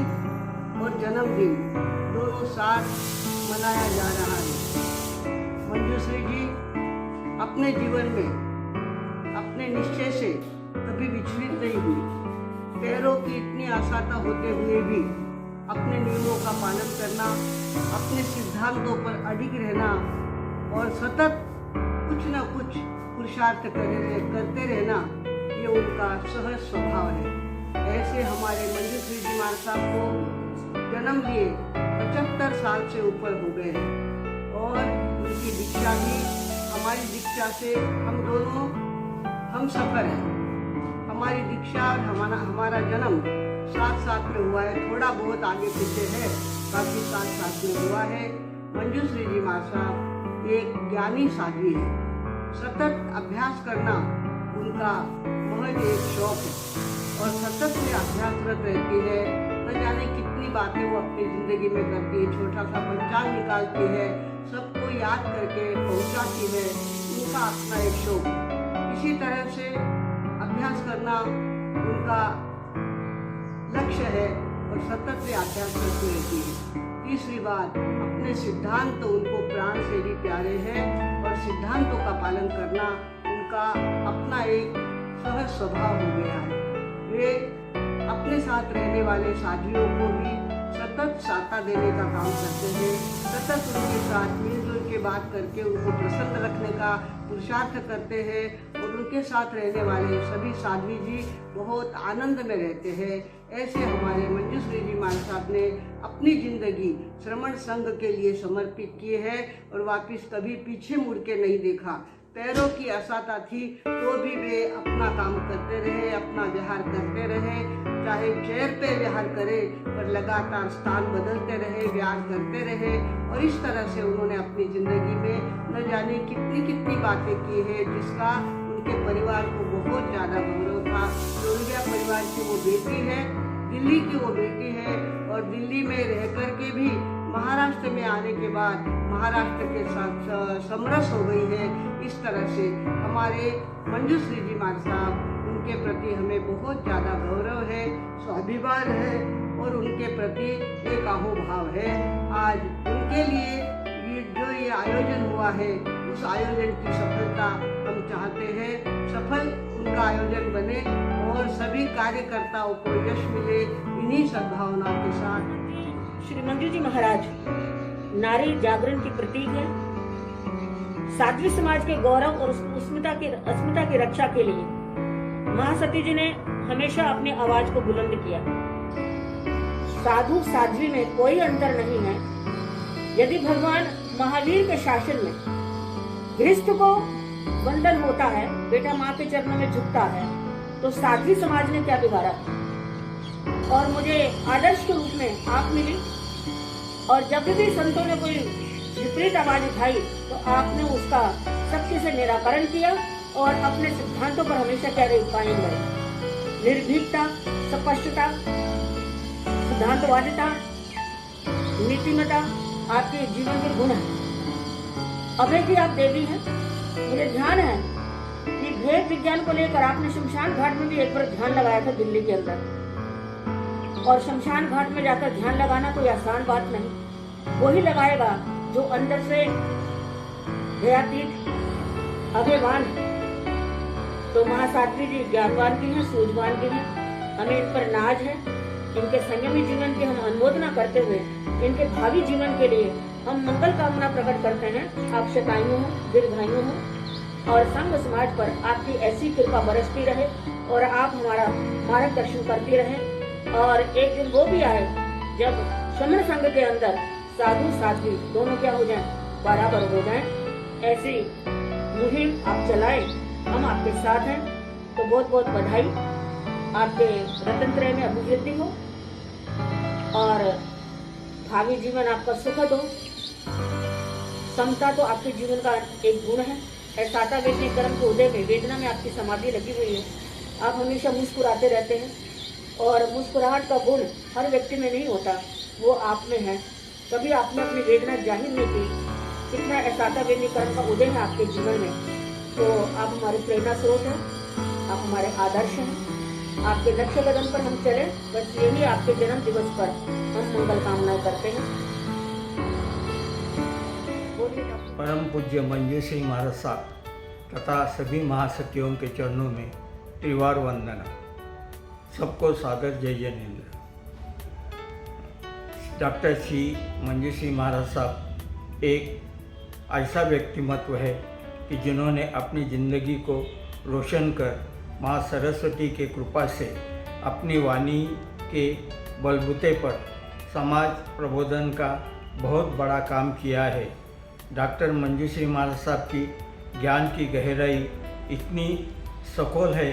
और जन्मदिन दोनों साथ मनाया जा रहा है। मंजूश्री जी अपने जीवन में अपने निश्चय से कभी विचलित नहीं हुई। पैरों की इतनी आशाता होते हुए भी अपने नियमों का पालन करना, अपने सिद्धांतों पर अडिग रहना और सतत कुछ न कुछ पुरुषार्थ करते रहना, ये उनका सहज स्वभाव है। ऐसे हमारे मंजूश्री जी महाराज साहब को जन्म लिए 75 साल से ऊपर हो गए हैं और उनकी दीक्षा भी हमारी दीक्षा से हम दोनों हम सफर हैं। हमारी दीक्षा और हमारा जन्म साथ में हुआ है। थोड़ा बहुत आगे पीछे है, बाकी साथ में हुआ है। मंजूश्री जी महाराज साहब एक ज्ञानी साध्वी है। सतत अभ्यास करना उनका महज एक शौक है और सतत में अभ्यासरत रहती है। न जाने कितनी बातें वो अपनी जिंदगी में करती है। छोटा सा पंचांग निकालती है, सबको याद करके पहुंचाती है। उनका अपना एक शौक। इसी तरह से अभ्यास करना उनका लक्ष्य है और सतत में अभ्यास करती रहती है। तीसरी बात, अपने सिद्धांत तो उनको प्राण से भी प्यारे हैं और सिद्धांतों का पालन करना उनका अपना एक सहज स्वभाव हो गया है। वे अपने साथ रहने वाले साथियों को भी सतत साथा देने का काम करते हैं। सतत उनके साथ मिलजुल के बात करके उनको प्रसन्न रखने का पुरुषार्थ करते हैं और उनके साथ रहने वाले सभी साध्वी जी बहुत आनंद में रहते हैं। ऐसे हमारे मंजूश्री जी महाराज साहब ने अपनी जिंदगी श्रमण संघ के लिए समर्पित की है और वापिस कभी पीछे मुड़ के नहीं देखा। पैरों की आशाता थी तो भी वे अपना काम करते रहे, अपना व्यवहार करते रहे। चाहे चेयर पे व्यवहार करे पर लगातार स्थान बदलते रहे, व्यवहार करते रहे और इस तरह से उन्होंने अपनी जिंदगी में न जाने कितनी बातें की है जिसका उनके परिवार को बहुत ज़्यादा गौरव था। जोड़िया परिवार की वो बेटी है, दिल्ली की वो बेटी है और दिल्ली में रह कर के भी महाराष्ट्र में आने के बाद महाराष्ट्र के साथ समरस हो गई है। इस तरह से हमारे मंजूश्री जी महाराज साहब उनके प्रति हमें बहुत ज़्यादा गौरव है, स्वाभिमान है और उनके प्रति एक अहोभाव है। आज उनके लिए ये आयोजन हुआ है, उस आयोजन की सफलता हम चाहते हैं, सफल उनका आयोजन बने और सभी कार्यकर्ताओं को यश मिले। इन्हीं सद्भावनाओं के साथ श्री मंजू जी महाराज नारी जागरण की प्रतीक है। साध्वी समाज के गौरव और अस्मिता की रक्षा के लिए महासती जी ने हमेशा अपनी आवाज को बुलंद किया। साधु साध्वी में कोई अंतर नहीं है। यदि भगवान महावीर के शासन में गृहस्थ को बंधन होता है, बेटा माँ के चरणों में झुकता है, तो साध्वी समाज ने क्या बिगाड़ा। और मुझे आदर्श के रूप में आप मिली और जब भी संतों ने कोई विपरीत आवाज उठाई तो आपने उसका सख्ती से निराकरण किया और अपने सिद्धांतों पर हमेशा क्या रही, कायम रहे। निर्भीकता, स्पष्टता, सिद्धांतवादिता, नीतिमता आपके जीवन के गुण है। अभय की आप देवी हैं। मुझे ध्यान है कि भेद विज्ञान को लेकर आपने शमशान घाट में भी एक बार ध्यान लगाया था दिल्ली के अंदर। और शमशान घाट में जाकर ध्यान लगाना कोई आसान बात नहीं। वही लगाएगा जो अंदर से भयातीत अभिमान है। तो महासाध्वी जी ज्ञानवान की हैं, सूझवान की हैं। हमें इन पर नाज है। इनके संयमी जीवन की हम अनुमोदना करते हुए इनके भावी जीवन के लिए हम मंगल कामना प्रकट करते हैं। आप शतायु हो, दीर्घायु हो और संघ समाज पर आपकी ऐसी कृपा बरसती रहे और आप हमारा मार्गदर्शन करती रहे। और एक दिन वो भी आए जब श्रमण संघ के अंदर साधु साध्वी दोनों क्या हो जाएं, बराबर हो जाएं। ऐसी मुहिम आप चलाएं, हम आपके साथ हैं। तो बहुत बहुत बधाई। आपके रत्नत्रय में अभिवृद्धि हो और भावी जीवन आपका सुखद हो। समता तो आपके जीवन का एक गुण है। ऐसा व्यक्ति कर्म के उदय में वेदना में आपकी समाधि लगी हुई है। आप हमेशा मुस्कुराते रहते हैं और मुस्कुराहट का गुण हर व्यक्ति में नहीं होता, वो आप में है। कभी आपने अपनी वेदना जाहिर नहीं की। कितना ऐसा व्यक्ति कर्म का उदय है आपके जीवन में। तो आप हमारे प्रेरणा स्रोत हैं, आप हमारे आदर्श हैं। आपके लक्ष्य कदम पर हम चले, बस यही आपके जन्म दिवस पर हम मंगल कामनाएं करते हैं। परम पूज्य मंजूश्री महाराज साहब तथा सभी महासतियों के चरणों में त्रिवार वंदना। सबको सादर जय जयेंद्र। डॉक्टर श्री मंजूश्री महाराज साहब एक ऐसा व्यक्तिमत्व है कि जिन्होंने अपनी ज़िंदगी को रोशन कर माँ सरस्वती के कृपा से अपनी वाणी के बलबूते पर समाज प्रबोधन का बहुत बड़ा काम किया है। डॉक्टर मंजूश्री महाराज साहब की ज्ञान की गहराई इतनी सखोल है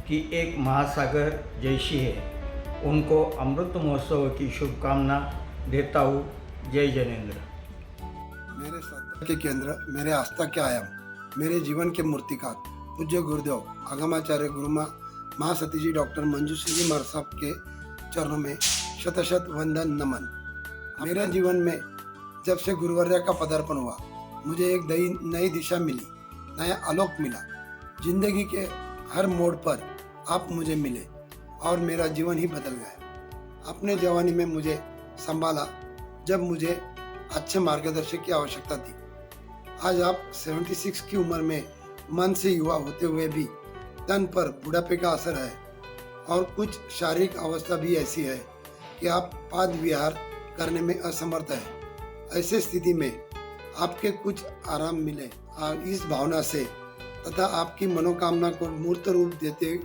कि एक महासागर जैसी है। उनको अमृत महोत्सव की शुभकामना देता हूँ। जय जनेन्द्र। मेरे श्रद्धा के केंद्र, मेरे आस्था के आयाम, मेरे जीवन के मूर्तिकार पूज्य गुरुदेव आगमाचार्य गुरुमा महासती जी डॉक्टर मंजूश्री जी महाराज साहब के चरणों में शत शत वंदन नमन। मेरे जीवन में जब से गुरुवर्या का पदार्पण हुआ, मुझे एक नई दिशा मिली, नया आलोक मिला। जिंदगी के हर मोड़ पर आप मुझे मिले और मेरा जीवन ही बदल गया। अपने जवानी में मुझे संभाला जब मुझे अच्छे मार्गदर्शक की आवश्यकता थी। आज आप 76 की उम्र में मन से युवा होते हुए भी तन पर बुढ़ापे का असर है और कुछ शारीरिक अवस्था भी ऐसी है कि आप पाद विहार करने में असमर्थ है। ऐसे स्थिति में आपके कुछ आराम मिले और इस भावना से तथा आपकी मनोकामना को मूर्त रूप देते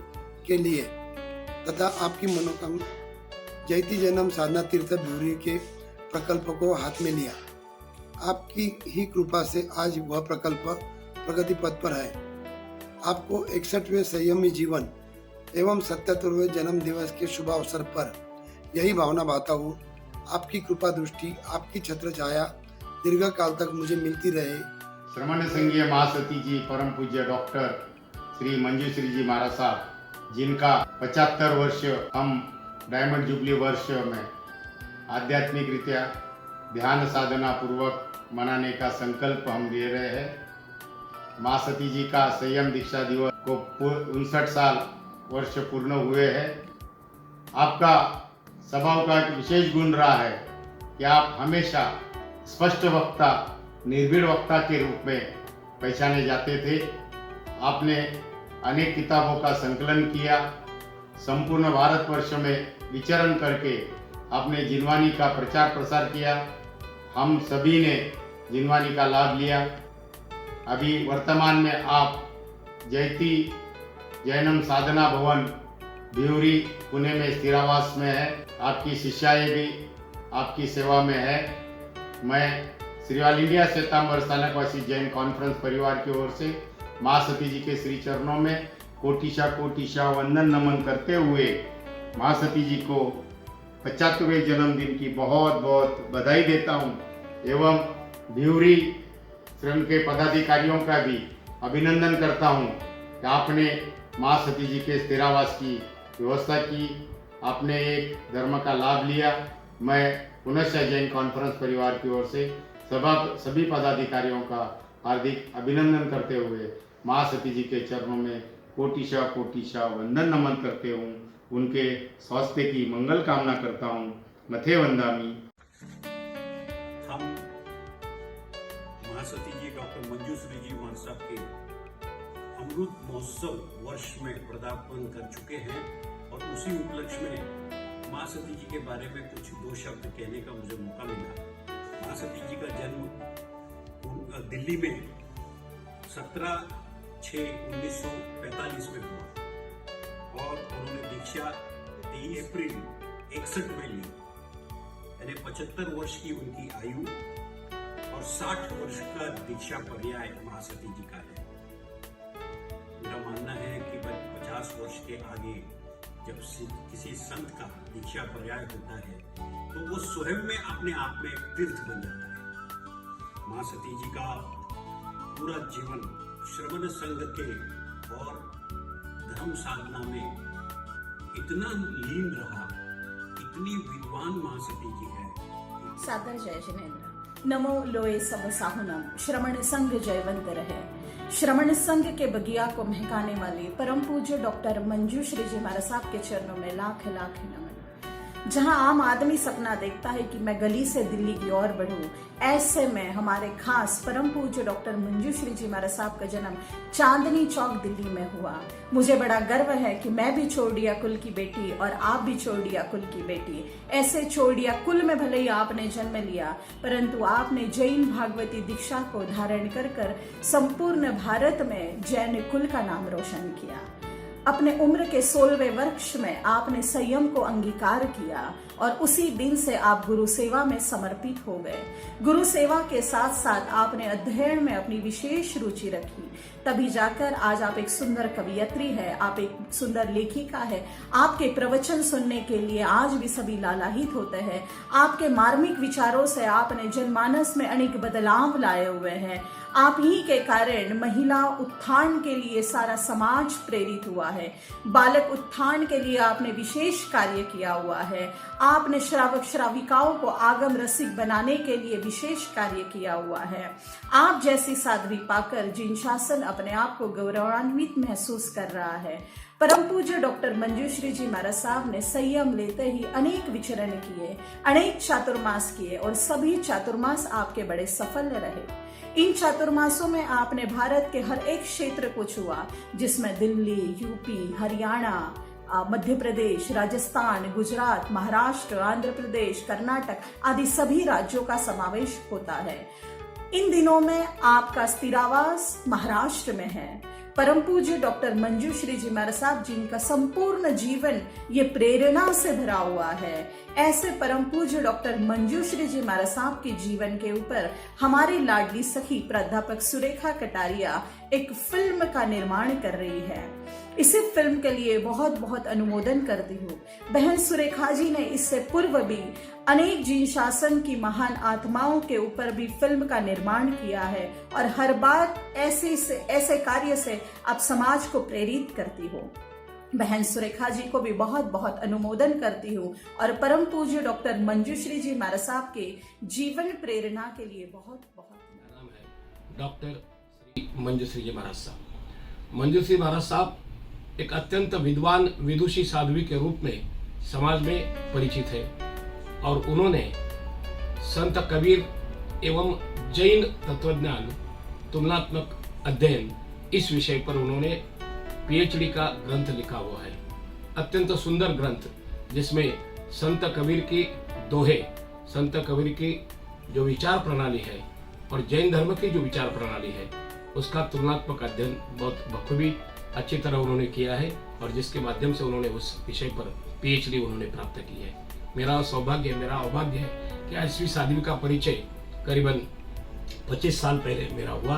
के लिए तथा आपकी मनोकामना जयती जन्म साधना तीर्थ ब्यूरी के प्रकल्प को हाथ में लिया। आपकी ही कृपा से आज वह प्रकल्प प्रगति पथ पर है। आपको 61वें संयमी जीवन एवं 77वें जन्म दिवस के शुभ अवसर पर यही भावना बाता हूँ। आपकी कृपा दृष्टि, आपकी छत्र छाया दीर्घ काल तक मुझे मिलती रहे। श्रमण संघीय महासती जी परम पूज्य डॉक्टर श्री मंजूश्री जी महाराज साहब, जिनका 75 वर्ष हम डायमंड जुबली वर्ष में आध्यात्मिक रीत्या ध्यान साधना पूर्वक मनाने का संकल्प हम ले रहे हैं। महासती जी का संयम दीक्षा दिवस को 59 साल वर्ष पूर्ण हुए हैं। आपका स्वभाव का एक विशेष गुण रहा है कि आप हमेशा स्पष्ट वक्ता, निर्भीड़ वक्ता के रूप में पहचाने जाते थे। आपने अनेक किताबों का संकलन किया। संपूर्ण भारतवर्ष में विचरण करके आपने जिनवानी का प्रचार प्रसार किया। हम सभी ने जिनवानी का लाभ लिया। अभी वर्तमान में आप जयती जैनम साधना भवन भिवरी पुणे में स्थिरावास में है। आपकी शिष्याएं भी आपकी सेवा में है। मैं Shri all India Shwetambar Sthanakvasi Jain conference परिवार की ओर से माँ सती जी के श्री चरणों में कोटिशा वंदन नमन करते हुए माँ सती जी को 75वें जन्मदिन की बहुत बहुत बधाई देता हूँ एवं भिवरी श्रम के पदाधिकारियों का भी अभिनंदन करता हूँ कि आपने माँ सती जी के स्थिरावास की व्यवस्था की, आपने एक धर्म का लाभ लिया। मैं पुनश्च जैन कॉन्फ्रेंस परिवार की ओर से सभी पदाधिकारियों का हार्दिक अभिनंदन करते हुए माँ सती जी के चरणों में कोटिशा वंदन नमन करते हूँ। उनके स्वास्थ्य की मंगल कामना करता हूँ। मथे वंदामी। हम महासती जी डॉक्टर मंजूश्री जी महाराज साहब के अमृत महोत्सव वर्ष में पदार्पण कर चुके हैं और उसी उपलक्ष्य में महासती जी के बारे में कुछ दो शब्द कहने का मुझे मौका मिला। महासती जी का जन्म दिल्ली में 17/6/1945 में हुआ और उन्होंने दीक्षा 3 अप्रैल 61 में ली। यानी 75 वर्ष की उनकी आयु और 60 वर्ष का दीक्षा पर्याय महासती जी का है। मेरा मानना है कि 50 वर्ष के आगे जब किसी संत का दीक्षा पर्याय होता है तो वो स्वयं में अपने आप में एक तीर्थ बन जाता है। महासती जी का पूरा जीवन श्रमण संघ के और धर्म साधना में इतना लीन रहा, इतनी विद्वान महासती जी है। सादर जय जिनेन्द्र। नमो लोए सब साहुनम, श्रमण संघ जयवंत रहे। श्रमण संघ के बगिया को महकाने वाले परम पूज्य डॉक्टर मंजूश्री जी महाराज साहब के चरणों में लाख लाख नमन। जहां आम आदमी सपना देखता है कि मैं गली से दिल्ली की ओर बढ़ूं, ऐसे में हमारे खास परम पूज्य डॉक्टर मंजूश्री जी महाराज साहब का जन्म चांदनी चौक दिल्ली में हुआ। मुझे बड़ा गर्व है कि मैं भी चोरडिया कुल की बेटी और आप भी चोरडिया कुल की बेटी। ऐसे चोरडिया कुल में भले ही आपने जन्म लिया, परंतु आपने जैन भागवती दीक्षा को धारण कर संपूर्ण भारत में जैन कुल का नाम रोशन किया। अपने उम्र के 16वें वर्ष में आपने संयम को अंगीकार किया और उसी दिन से आप गुरु सेवा में समर्पित हो गए। गुरु सेवा के साथ साथ आपने अध्ययन में अपनी विशेष रुचि रखी, तभी जाकर आज आप एक सुंदर कवियत्री है, आप एक सुंदर लेखिका है। आपके प्रवचन सुनने के लिए आज भी सभी लालायित होते हैं। आपके मार्मिक विचारों से आपने जनमानस में अनेक बदलाव लाए हुए हैं। आप ही के कारण महिला उत्थान के लिए सारा समाज प्रेरित हुआ है। बालक उत्थान के लिए आपने विशेष कार्य किया हुआ है। आपने श्रावक श्राविकाओं को आगम रसिक बनाने के लिए विशेष कार्य किया हुआ है। आप जैसी साध्वी पाकर जिन शासन अपने आप को गौरवान्वित महसूस कर रहा है। परम पूज्य डॉक्टर मंजूश्री जी महाराज साहब ने संयम लेते ही अनेक विचरण किए, अनेक चातुर्मास किए और सभी चातुर्मास आपके बड़े सफल रहे। इन चातुर्मासों में आपने भारत के हर एक क्षेत्र को छुआ, जिसमें दिल्ली, यूपी, हरियाणा, मध्य प्रदेश, राजस्थान, गुजरात, महाराष्ट्र, आंध्र प्रदेश, कर्नाटक आदि सभी राज्यों का समावेश होता है। इन दिनों में आपका स्थिरावास महाराष्ट्र में है। परम पूज्य डॉक्टर मंजूश्री जी महाराज साहब जिनका संपूर्ण जीवन ये प्रेरणा से भरा हुआ है, ऐसे परम पूज्य डॉक्टर मंजूश्री जी महाराज साहब के जीवन के ऊपर हमारी लाडली सखी प्राध्यापक सुरेखा कटारिया एक फिल्म का निर्माण कर रही है। इसी फिल्म के लिए बहुत बहुत अनुमोदन करती हूँ। बहन सुरेखा जी ने इससे पूर्व भी अनेक जिन शासन की महान आत्माओं के ऊपर भी फिल्म का निर्माण किया है और हर बार ऐसे कार्य से आप समाज को प्रेरित करती हो। बहन सुरेखा जी को भी बहुत बहुत अनुमोदन करती हूँ और परम पूज्य डॉक्टर मंजूश्री जी महाराज साहब के जीवन प्रेरणा के लिए बहुत बहुत नाम है डॉक्टर श्री मंजूश्री जी महाराज साहब। मंजूश्री महाराज साहब एक अत्यंत विद्वान विदुषी साध्वी के रूप में समाज में परिचित है और उन्होंने संत कबीर एवं जैन तत्वज्ञान तुलनात्मक अध्ययन इस विषय पर उन्होंने पीएचडी का ग्रंथ लिखा हुआ है। अत्यंत सुंदर ग्रंथ जिसमें संत कबीर की दोहे, संत कबीर की जो विचार प्रणाली है और जैन धर्म की जो विचार प्रणाली है उसका तुलनात्मक अध्ययन बहुत बखूबी अच्छी तरह उन्होंने किया है और जिसके माध्यम से उन्होंने उस विषय पर पीएचडी उन्होंने प्राप्त की है। मेरा सौभाग्य, मेरा अभाग्य है कि ऐसी साध्वी का परिचय करीबन 25 साल पहले मेरा हुआ।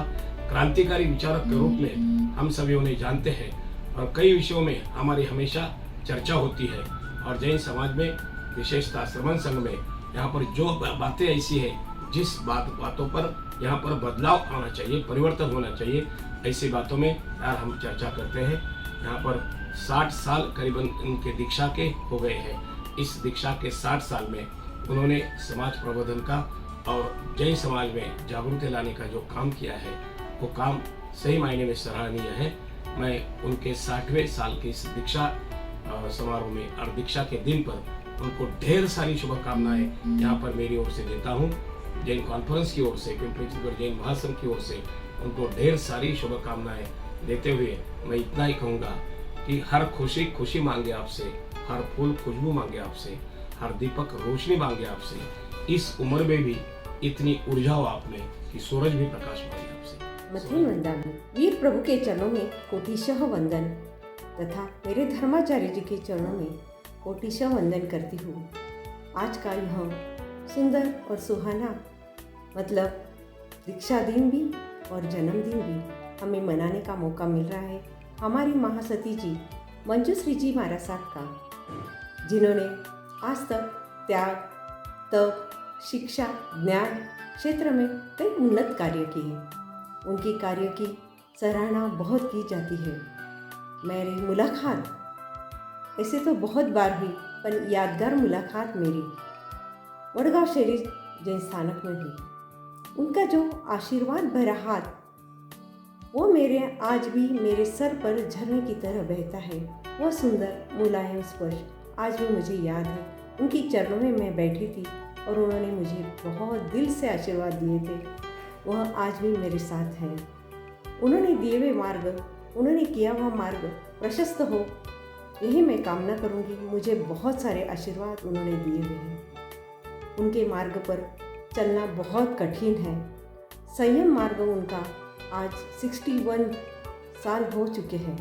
क्रांतिकारी विचारक के रूप में हम सभी उन्हें जानते हैं और कई विषयों में हमारी हमेशा चर्चा होती है और जैन समाज में विशेषतः श्रमण संघ में यहाँ पर जो बातें ऐसी है, जिस बातों पर यहाँ पर बदलाव आना चाहिए, परिवर्तन होना चाहिए, ऐसी बातों में यार हम चर्चा करते हैं। यहाँ पर 60 साल करीबन उनके दीक्षा के हो गए हैं। इस दीक्षा के 60 साल में उन्होंने समाज प्रबोधन का और जैन समाज में जागरूकता लाने का जो काम किया है वो काम सही मायने में सराहनीय है। मैं उनके 60वें साल के इस दीक्षा समारोह में और दीक्षा के दिन पर उनको ढेर सारी शुभकामनाएं यहाँ पर मेरी ओर से देता हूँ। जैन कॉन्फ्रेंस की ओर से, पिंपरी चिंतपूर जैन महासंघ की ओर से उनको ढेर सारी शुभकामनाएं देते हुए मैं इतना ही कहूँगा कि हर खुशी खुशी मांगे आपसे, हर फूल खुशबू मांगे आपसे, हर दीपक रोशनी मांगे आपसे। इस उम्र में भी इतनी ऊर्जा हो आप में कि सूरज भी प्रकाश मांगे आपसे। मथुन वंदन वीर प्रभु के चरणों में कोटिशः वंदन तथा मेरे धर्माचार्य जी के चरणों में कोटिशः वंदन करती हूँ। आज का यह सुंदर और सुहाना मतलब दीक्षा दिन भी और जन्मदिन भी हमें मनाने का मौका मिल रहा है हमारी महासती जी मंजूश्री जी महाराज साहब का, जिन्होंने आज तक त्याग, तप, शिक्षा, ज्ञान क्षेत्र में कई उन्नत कार्य किए। उनके कार्य की सराहना बहुत की जाती है। मेरी मुलाकात ऐसे तो बहुत बार हुई, पर यादगार मुलाकात मेरी वडगांव शहरी जैन स्थानक में हुई। उनका जो आशीर्वाद भरा हाथ वो मेरे आज भी मेरे सर पर झरने की तरह बहता है। वह सुंदर मुलायम स्पर्श आज भी मुझे याद है। उनकी चरणों में मैं बैठी थी और उन्होंने मुझे बहुत दिल से आशीर्वाद दिए थे। वह आज भी मेरे साथ हैं। उन्होंने दिए हुए मार्ग, उन्होंने किया हुआ मार्ग प्रशस्त हो, यही मैं कामना करूँगी। मुझे बहुत सारे आशीर्वाद उन्होंने दिए हुए हैं। उनके मार्ग पर चलना बहुत कठिन है। संयम मार्ग उनका आज 61 साल हो चुके हैं।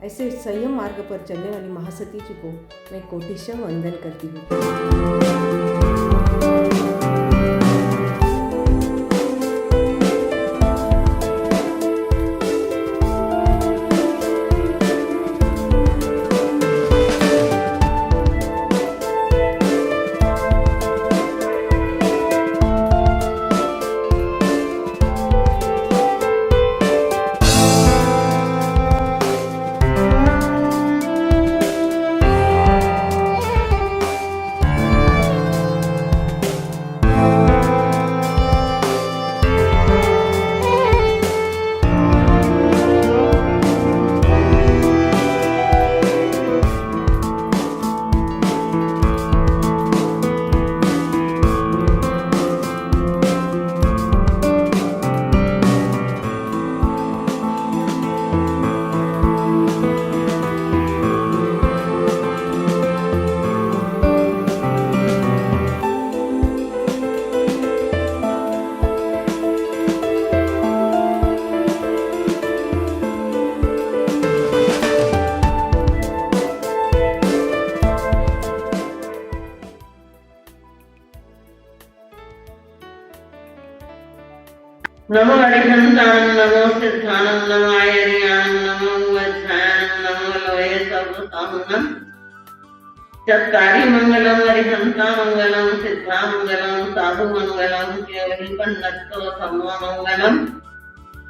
ऐसे संयम मार्ग पर चलने वाली महासती जी को मैं कोटिशः वंदन करती हूँ। नमो हरिहंसानं नमो सिद्धानं नमो आयर्यानं नमो वज्रायनं नमो लोये सर्वसाहुनं चत्कारी मंगलम हरिहंसा मंगलम सिद्धा मंगलम साधु मंगलम केवली पन्नत्तो सम्मा मंगलम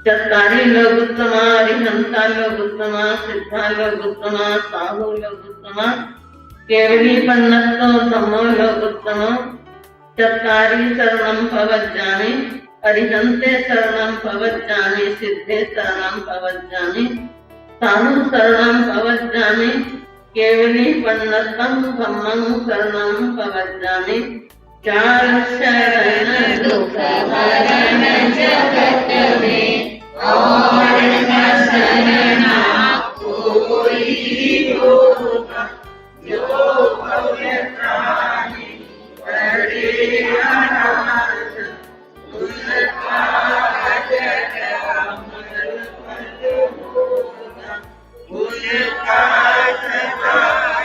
चत्कारी लोगुत्तमा हरिहंसा लोगुत्तमा सिद्धा लोगुत्तमा साधु लोगुत्तमा केवली पन्नत्तो सम्मा लोगुत्तमा चत्कारी शरणं भवज्जामि हरिहंते शरणं भवज्जामि सिद्धे शरणं भवज्जामि साधु शरणं प्रवज्जामि केवली पन्नतं धम्मं शरणं प्रवज्जामि चार शरण दुख हरण जगत में और न शरणा कोई होगा जो भव्य प्राणी बड़े अनाथ उनका जग अमर फल होगा उनका सदा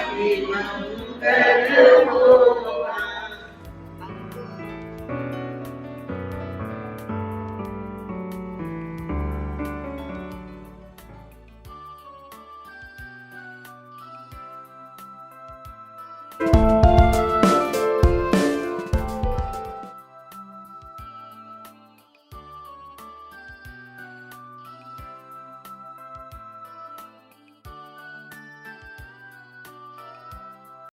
ही मंगल होगा। you